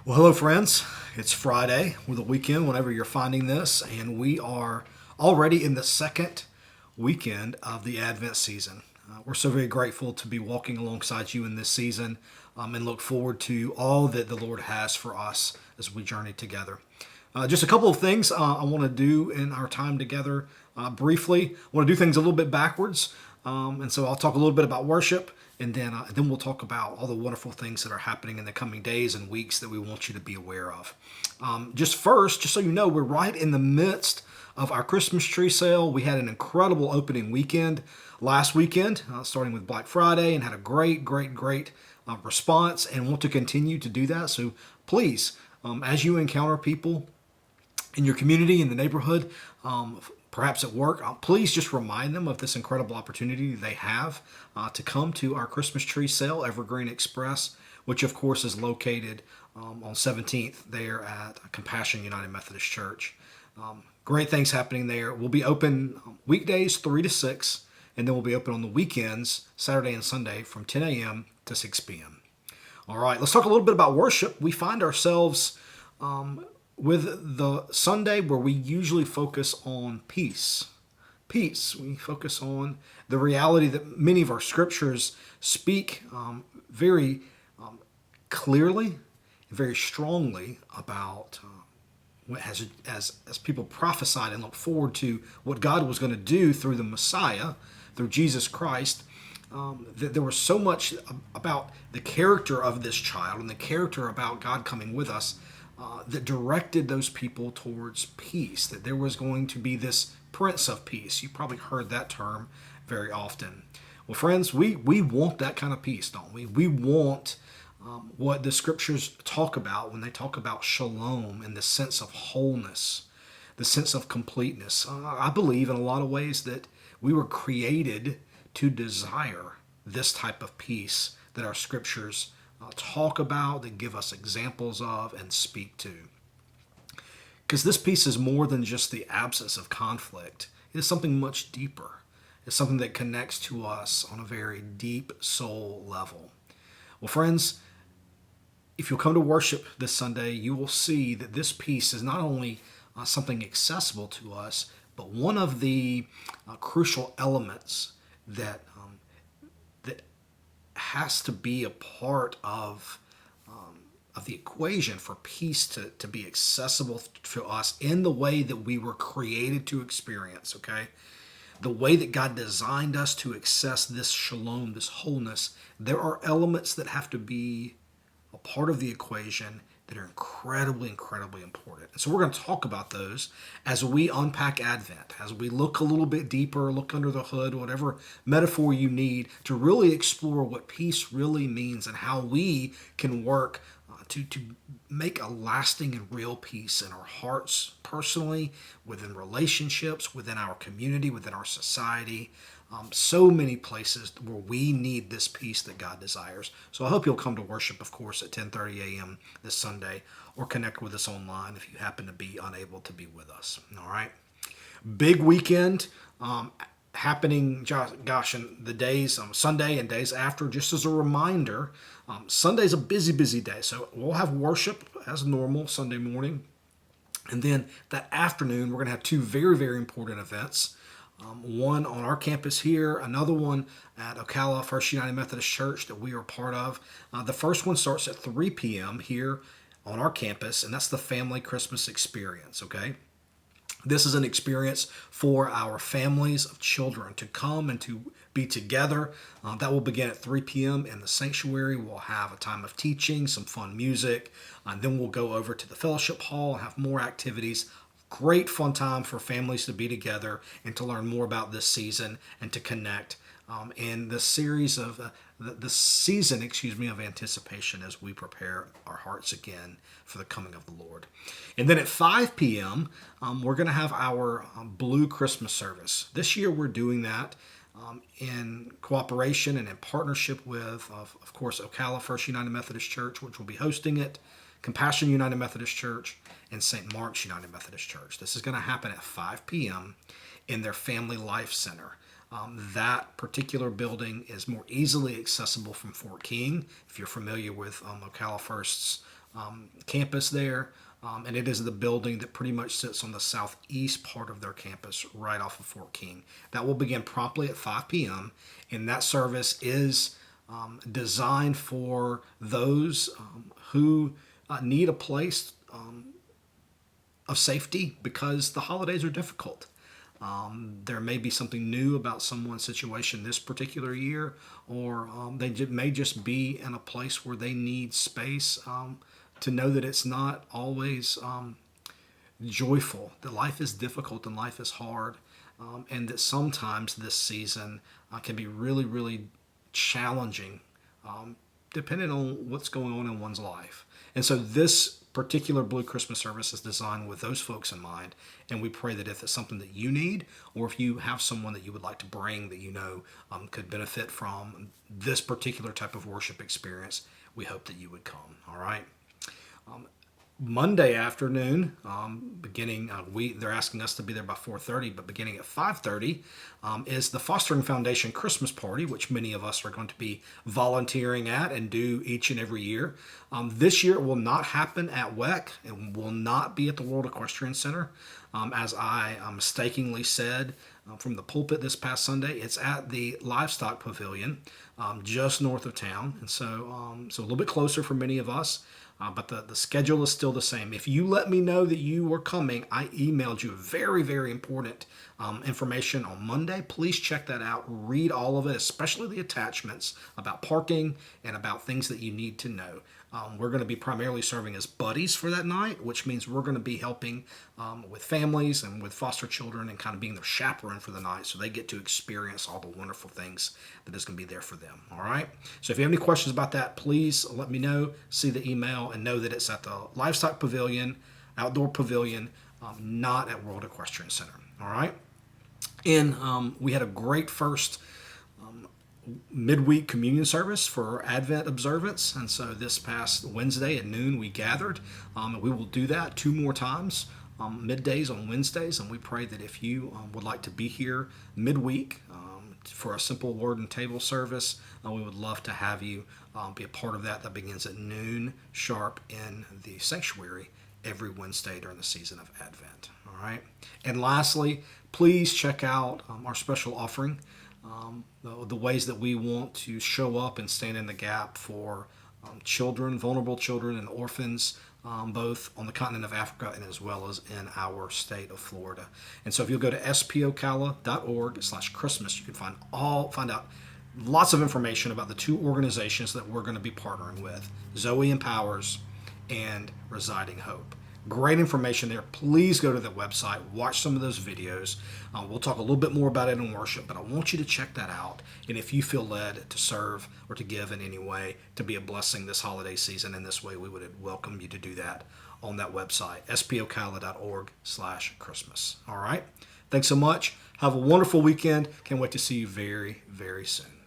Well, hello, friends. It's Friday or the weekend, whenever you're finding this, and we are already in the second weekend of the Advent season. We're so very grateful to be walking alongside you in this season and look forward to all that the Lord has for us as we journey together. Just a couple of things I want to do in our time together briefly. I want to do things a little bit backwards. And so I'll talk a little bit about worship, and then we'll talk about all the wonderful things that are happening in the coming days and weeks that we want you to be aware of. Just first, just so you know, we're right in the midst of our Christmas tree sale. We had an incredible opening weekend last weekend, starting with Black Friday, and had a great response, and want to continue to do that. So please, as you encounter people in your community, in the neighborhood, perhaps at work, please just remind them of this incredible opportunity they have to come to our Christmas tree sale, Evergreen Express, which of course is located on 17th there at Compassion United Methodist Church. Great things happening there. We'll be open weekdays 3 to 6, and then we'll be open on the weekends, Saturday and Sunday, from 10 a.m. to 6 p.m. All right, let's talk a little bit about worship. We find ourselves with the Sunday where we usually focus on peace. Peace. We focus on the reality that many of our scriptures speak very clearly, very strongly about as people prophesied and look forward to what God was going to do through the Messiah, through Jesus Christ. That there was so much about the character of this child and the character about God coming with us that directed those people towards peace, that there was going to be this Prince of Peace. You probably heard that term very often. Well, friends, we want that kind of peace, don't we? We want what the scriptures talk about when they talk about shalom and the sense of wholeness, the sense of completeness. I believe in a lot of ways that we were created to desire this type of peace that our scriptures talk about, that give us examples of and speak to. Because this peace is more than just the absence of conflict. It is something much deeper. It's something that connects to us on a very deep soul level. Well, friends, if you'll come to worship this Sunday, you will see that this peace is not only something accessible to us, but one of the crucial elements that has to be a part of the equation for peace to be accessible to us in the way that we were created to experience, okay? The way that God designed us to access this shalom, this wholeness, there are elements that have to be a part of the equation that are incredibly important. And so we're going to talk about those as we unpack Advent, as we look a little bit deeper, look under the hood, whatever metaphor you need to really explore what peace really means and how we can work to make a lasting and real peace in our hearts personally, within relationships, within our community, within our society. So many places where we need this peace that God desires. So I hope you'll come to worship, of course, at 10:30 a.m. this Sunday, or connect with us online if you happen to be unable to be with us. All right. Big weekend happening, gosh, in the days, Sunday and days after. Just as a reminder, Sunday's a busy day. So we'll have worship as normal Sunday morning. And then that afternoon, we're going to have two very important events. One on our campus here, another one at Ocala First United Methodist Church that we are part of. The first one starts at 3 p.m. here on our campus, and that's the Family Christmas Experience, okay? This is an experience for our families of children to come and to be together. That will begin at 3 p.m. in the sanctuary. We'll have a time of teaching, some fun music, and then we'll go over to the fellowship hall and have more activities. Great fun time for families to be together and to learn more about this season and to connect in the series of the season, of anticipation as we prepare our hearts again for the coming of the Lord. And then at 5 p.m., we're going to have our Blue Christmas service. This year we're doing that in cooperation and in partnership with, of course, Ocala First United Methodist Church, which will be hosting it, Compassion United Methodist Church, and St. Mark's United Methodist Church. This is going to happen at 5 p.m. in their Family Life Center. That particular building is more easily accessible from Fort King. If you're familiar with Ocala First's campus there. And it is the building that pretty much sits on the southeast part of their campus, right off of Fort King. That will begin promptly at 5 p.m. And that service is designed for those who need a place of safety because the holidays are difficult. There may be something new about someone's situation this particular year, or may just be in a place where they need space to know that it's not always joyful, that life is difficult and life is hard, and that sometimes this season can be really, really challenging, depending on what's going on in one's life. And so this particular Blue Christmas service is designed with those folks in mind. And we pray that if it's something that you need, or if you have someone that you would like to bring that you know could benefit from this particular type of worship experience, we hope that you would come. All right. Monday afternoon, they're asking us to be there by 4:30, but beginning at 5:30 is the Fostering Foundation Christmas Party, which many of us are going to be volunteering at and do each and every year. This year it will not happen at WEC. It will not be at the World Equestrian Center. As I mistakenly said from the pulpit this past Sunday, it's at the Livestock Pavilion, just north of town, and so a little bit closer for many of us. But the schedule is still the same. If you let me know that you were coming, I emailed you very, very important information on Monday. Please check that out. Read all of it, especially the attachments about parking and about things that you need to know. We're going to be primarily serving as buddies for that night, which means we're going to be helping with families and with foster children and kind of being their chaperone for the night so they get to experience all the wonderful things that is going to be there for them. All right? So if you have any questions about that, please let me know. See the email and know that it's at the Livestock Pavilion, Outdoor Pavilion, not at World Equestrian Center. All right? And we had a great first midweek communion service for Advent observance, and so this past Wednesday at noon we gathered. We will do that 2 more times, middays on Wednesdays, and we pray that if you would like to be here midweek for a simple word and table service, we would love to have you be a part of that. That begins at noon sharp in the sanctuary every Wednesday during the season of Advent. All right, and lastly, please check out our special offering. The ways that we want to show up and stand in the gap for children, vulnerable children, and orphans, both on the continent of Africa and as well as in our state of Florida. And so if you'll go to spocala.org/Christmas, you can find out lots of information about the 2 organizations that we're going to be partnering with, Zoe Empowers and Residing Hope. Great information there. Please go to the website, watch some of those videos. We'll talk a little bit more about it in worship, but I want you to check that out. And if you feel led to serve or to give in any way, to be a blessing this holiday season in this way, we would welcome you to do that on that website, spocala.org/Christmas. All right. Thanks so much. Have a wonderful weekend. Can't wait to see you very, very soon.